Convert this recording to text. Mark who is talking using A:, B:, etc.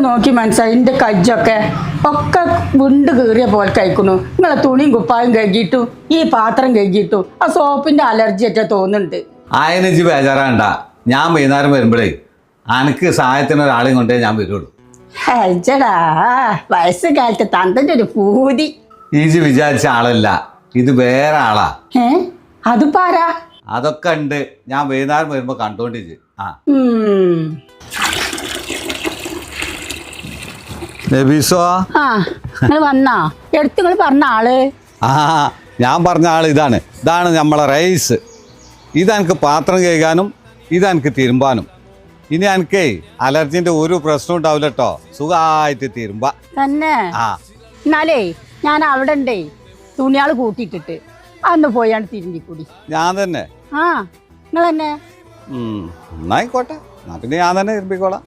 A: നോക്കി മനസ്സിലായി എൻ്റെ കജ്ജൊക്കെ ഒക്കെ വിണ്ട് കീറിയ പോലെ കഴിക്കുന്നു. നിങ്ങളെ തുണിയും കുപ്പായും കഴുകിയിട്ടു ഈ പാത്രം കഴുകിയിട്ടു ആ സോപ്പിന്റെ അലർജി ഒക്കെ തോന്നുന്നുണ്ട്.
B: ആയനജി ബേജാറാണ്ട. ഞാൻ വൈകുന്നേരം വരുമ്പോഴേ അനക്ക് സഹായത്തിന് ഒരാളെയും കൊണ്ടേ ഞാൻ വരുള്ളൂ.
A: ഹജ്ജടാ വയസ്സ് കാലത്ത് തന്തന്റെ ഒരു പൂതി.
B: ഈജി വിചാരിച്ച ആളല്ല, ഇത് വേറെ ആളാ.
A: അത് പാരാ?
B: അതൊക്കെ ഉണ്ട്, ഞാൻ വൈകുന്നേരം വരുമ്പോ കണ്ടോണ്ടിരിച്ച്. ആ നബീസോ,
A: നിങ്ങൾ വന്നാ എടുത്ത് നിങ്ങൾ പറഞ്ഞ ആള്?
B: ഞാൻ പറഞ്ഞ ആൾ ഇതാണ് നമ്മളെ റൈസ്. ഇതെനിക്ക് പാത്രം കഴുകാനും ഇതെനിക്ക് തിരുമ്പാനും. ഇനി എനിക്കേ അലർജിന്റെ ഒരു പ്രശ്നം ഉണ്ടാവില്ല കേട്ടോ, സുഖമായിട്ട് തിരുമ്പ
A: തന്നെ. എന്നാലേ ഞാൻ അവിടെ ഉണ്ടേ തുണിയാള് കൂട്ടിയിട്ടിട്ട് അന്ന് പോയാണ് തിരുമ്പിക്കൂടി.
B: ഞാൻ തന്നെ?
A: നിങ്ങൾ തന്നെ.
B: എന്നായിക്കോട്ടെ, പിന്നെ ഞാൻ തന്നെ തിരുമ്പിക്കോളാം.